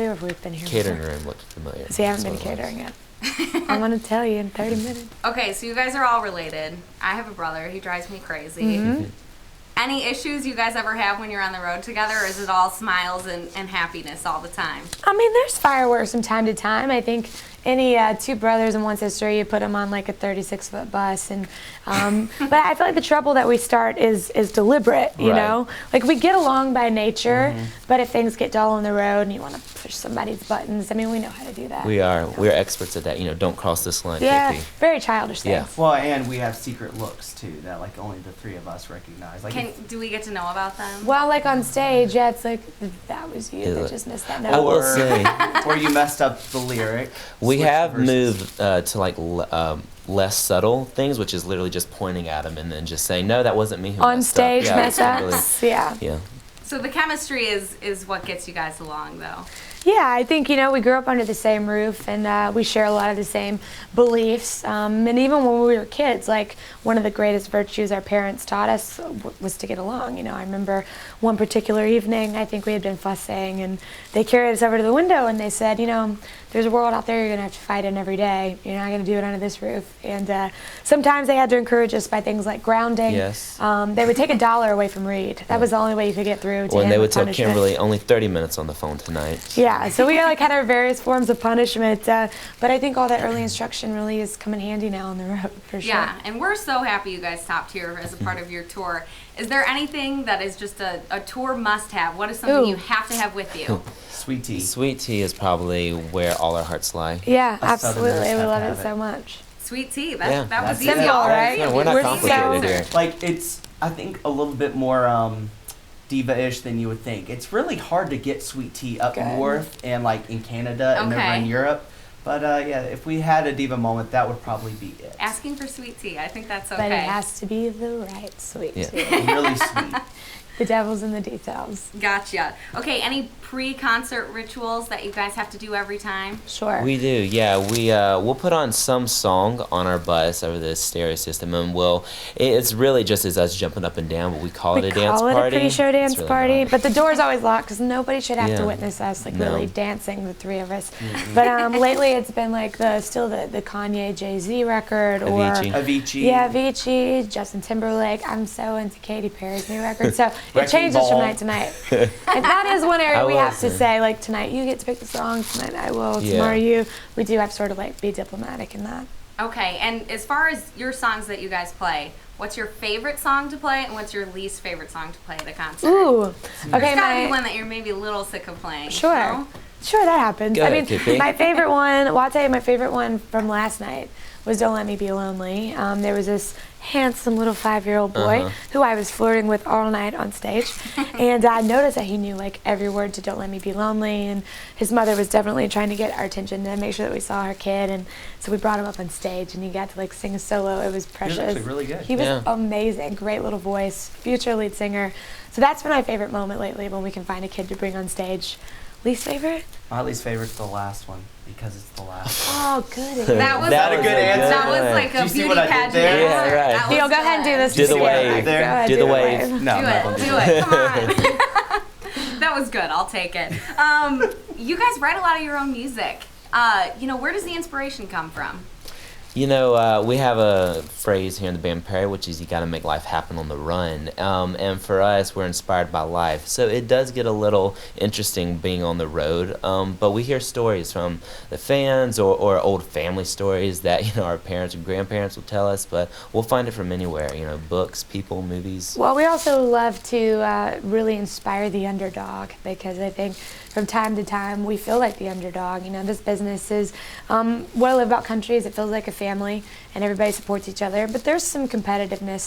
We've been here Catering before. room looked familiar. See, I haven't been That's what it was. catering yet. I'm going to tell you in 30 minutes. Okay, so you guys are all related. I have a brother. He drives me crazy. Any issues you guys ever have when you're on the road together, or is it all smiles and happiness all the time? I mean, there's fireworks from time to time. I think any two brothers and one sister, you put them on like a 36-foot bus, and but I feel like the trouble that we start is deliberate. You know, like we get along by nature, but if things get dull on the road and you want to push somebody's buttons, I mean, we know how to do that. We are. We're experts at that. You know, don't cross this line. Yeah, KP. very childish Yeah. things. Well, and we have secret looks too that like only the three of us recognize. Like Do we get to know about them? Well, like on stage, yeah, it's like that was you that just missed that note. I will say, or you messed up the lyric. we switched have verses. moved to like less subtle things, which is literally just pointing at them and then just saying, "No, that wasn't me who On messed stage up." mess Yeah, ups, yeah. yeah. So the chemistry is what gets you guys along, though. Yeah, I think, you know, we grew up under the same roof, and we share a lot of the same beliefs. And even when we were kids, like, one of the greatest virtues our parents taught us was to get along. You know, I remember one particular evening, I think we had been fussing, and they carried us over to the window, and they said, you know, there's a world out there you're going to have to fight in every day. You're not going to do it under this roof. And sometimes they had to encourage us by things like grounding. Yes. They would take $1 away from Reed. That was the only way you could get through to When him they with would tell punishment. Kimberly, only 30 minutes on the phone tonight. Yeah, so we like had our various forms of punishment, but I think all that early instruction really is come in handy now on the road for sure. Yeah, and we're so happy you guys stopped here as a part of your tour. Is there anything that is just a tour must-have? What is something Ooh. you have to have with you? Sweet tea. Sweet tea is probably where all our hearts lie. Yeah, Us absolutely. Southerners We have love to it have so it. much. Sweet tea. Yeah. That was That's easy. simple, all right? Yeah, we're not We're complicated so- here. Like it's, I think, a little bit more diva-ish than you would think. It's really hard to get sweet tea up Good. north and like in Canada and over Okay. in Europe. But yeah, if we had a diva moment, that would probably be it. Asking for sweet tea. I think that's But okay. it has to be the right sweet Yeah. tea. Really sweet. The devil's in the details. Gotcha. Okay, any pre-concert rituals that you guys have to do every time? Sure. We do, yeah. We'll put on some song on our bus over the stereo system, and it's really just as us jumping up and down, but we call it a dance call it party. a pre-show dance It's really party, not. but the door's always locked because nobody should have Yeah. to witness us like No. really dancing, the three of us. But lately it's been like the Kanye Jay-Z record or Avicii. Avicii. yeah, Avicii, Justin Timberlake. I'm so into Katy Perry's new record, so it Wrecking changes from Ball. night to night. And that is one area I we will have to say. say, like, tonight you get to pick the song, tonight I will, Yeah. tomorrow you. We do have to sort of like be diplomatic in that. Okay, and as far as your songs that you guys play, what's your favorite song to play and what's your least favorite song to play at a concert? Ooh, okay, There's gotta be one that you're maybe a little sick of playing. Sure. no? Sure, that happens. Go I ahead, mean, Tippy. my favorite one, well, I'll tell you, my favorite one from last night was Don't Let Me Be Lonely. There was this handsome little 5-year-old boy who I was flirting with all night on stage. And I noticed that he knew like every word to Don't Let Me Be Lonely. And his mother was definitely trying to get our attention to make sure that we saw her kid. And so we brought him up on stage and he got to like sing a solo. It was precious. actually really good. He was Yeah. amazing. Great little voice, future lead singer. So that's been my favorite moment lately when we can find a kid to bring on stage. Least favorite? My least favorite's the last one because it's the last one. Oh, goody. That was That was a good answer? That was one. like Did a you see beauty what I did pageant there? Yeah, answer. right. That Theo, was go ahead and do good. this. Do the See what I did wave. there? Go ahead, Do the wave. No, Do I'm not gonna it. do Do that. it. Come on. That was good. I'll take it. You guys write a lot of your own music. Where does the inspiration come from? You know, we have a phrase here in the band Perry, which is you got to make life happen on the run. And for us, we're inspired by life. So it does get a little interesting being on the road. But we hear stories from the fans or old family stories that, our parents or grandparents will tell us. But we'll find it from anywhere, books, people, movies. Well, we also love to really inspire the underdog because I think from time to time we feel like the underdog. This business is, what I love about country is it feels like a family and everybody supports each other. But there's some competitiveness,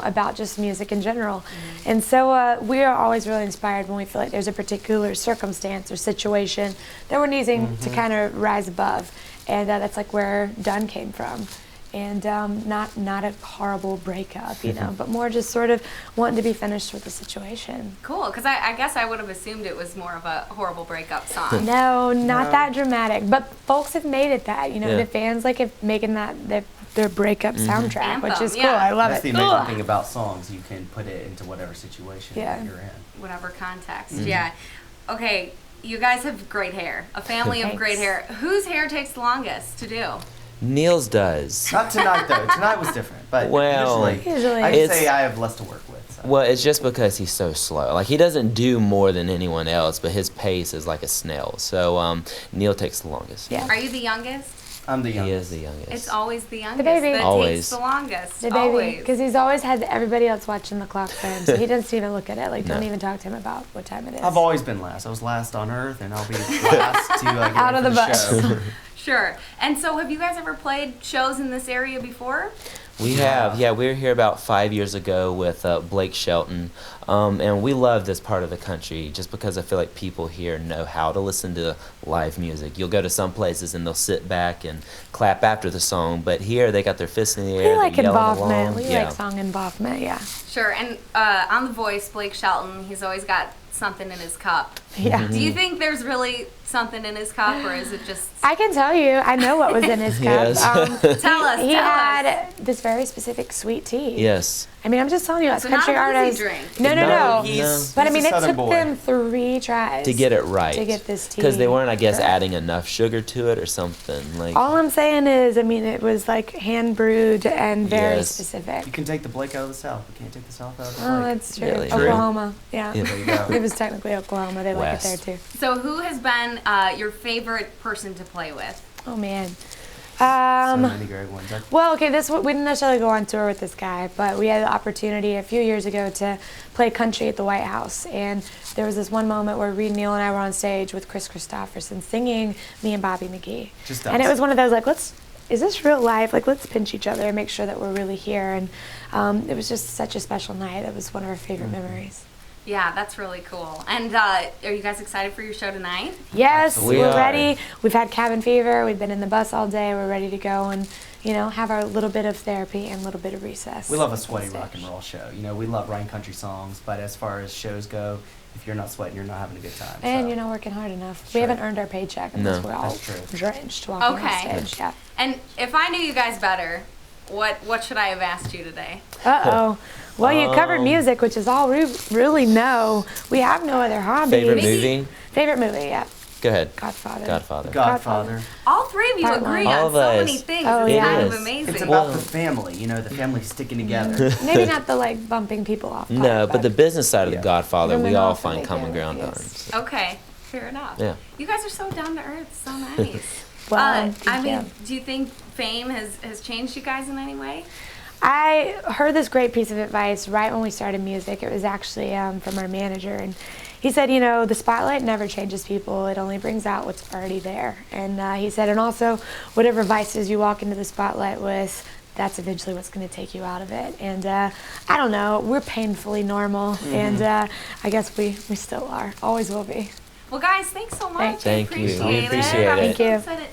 about just music in general. And so we are always really inspired when we feel like there's a particular circumstance or situation that we're needing to kind of rise above. And that's like where Done came from. And not a horrible breakup, but more just sort of wanting to be finished with the situation. Cool, because I guess I would have assumed it was more of a horrible breakup song. No, not that dramatic. But folks have made it that. Yeah. The fans like have making that their breakup soundtrack, which Anthem, is cool. yeah. I love That's the it. amazing Ugh. thing about songs. You can put it into whatever situation Yeah. that you're in. Whatever context, yeah. Okay, you guys have great hair. A family of great hair. Whose hair takes the longest to do? Neil's does. Not tonight though. Tonight was different, but Well, Usually. I can It's- say I have less to work with. So. Well, it's just because he's so slow. Like, he doesn't do more than anyone else, but his pace is like a snail. So Neil takes the longest. Yeah. Are you the youngest? I'm the He youngest. is the youngest. It's always the youngest baby. that takes Always. the longest. The baby, Always. because he's always had everybody else watching the clock for him, so he doesn't even look at it. Like, don't No. even talk to him about what time it is. I've always been last. I was last on Earth, and I'll be last to get Out ready of for the bus. show. Sure. And so, have you guys ever played shows in this area before? We have, yeah. We were here about 5 years ago with Blake Shelton, and we love this part of the country just because I feel like people here know how to listen to live music. You'll go to some places and they'll sit back and clap after the song, but here they got their fists in the air. We like they're yelling involvement. along. We Yeah. like song involvement, yeah. Sure. And on The Voice, Blake Shelton, he's always got something in his cup. Yeah. Do you think there's really something in his cup, or is it just? I can tell you, I know what was in his cup. Yes. Tell us. He tell had us. this very specific sweet tea. Yes. I mean, I'm just telling you, as So not country a boozy artists. drink. No, no, No, no. He's, But I he's mean, a it Southern took boy. them 3 tries To get it right. to get this tea. Because they weren't, I guess, correct. adding enough sugar to it or something. Like. All I'm saying is, I mean, it was like hand brewed and very Yes. specific. You can take the Blake out of the South. You can't take the South out of the Oh, Blake. that's true. Really? True. Oklahoma, yeah. Yeah. There you go. It was technically Oklahoma. They like it there West. too. So, who has been your favorite person to play with? Oh man. So many great ones. Well, okay, we didn't necessarily go on tour with this guy, but we had the opportunity a few years ago to play country at the White House. And there was this one moment where Reed, Neal, and I were on stage with Chris Christopherson singing Me and Bobby McGee. Just And it us. was one of those, like, is this real life? Like, let's pinch each other and make sure that we're really here. And it was just such a special night. It was one of our favorite memories. Yeah, that's really cool. And are you guys excited for your show tonight? Yes, Absolutely. we're We are. ready. We've had cabin fever. We've been in the bus all day. We're ready to go and, have our little bit of therapy and a little bit of recess. We love a on sweaty stage. rock and roll show. We love writing country songs, but as far as shows go, if you're not sweating, you're not having a good time. And so. you're not working hard enough. That's We right. haven't earned our paycheck unless No. we're all That's true. drenched walking Okay. on stage. Yeah. And if I knew you guys better, what should I have asked you today? Uh-oh. Well, you covered Um, music, which is all we really know. We have no other hobbies. Favorite Maybe- movie? Favorite movie, yeah. Go ahead. Godfather. Godfather. Godfather. All three of you Part agree one. on All of so us. many things. Oh, it's yeah. kind It of is. amazing. It's about Well- the family, the family sticking together. Maybe not the, like, bumping people off part, No, but the business side of Yeah. The Godfather, Even we though all often find they common do, ground on. yes. Okay, fair enough. Yeah. You guys are so down to earth, so nice. Well, I thank mean, you. do you think fame has changed you guys in any way? I heard this great piece of advice right when we started music. It was actually from our manager, and he said, the spotlight never changes people. It only brings out what's already there. And he said, and also, whatever vices you walk into the spotlight with, that's eventually what's going to take you out of it. And I don't know, we're painfully normal, and I guess we still are, always will be. Well, guys, thanks so much. Thank you. Appreciate We appreciate I'm it. so Thank you. excited.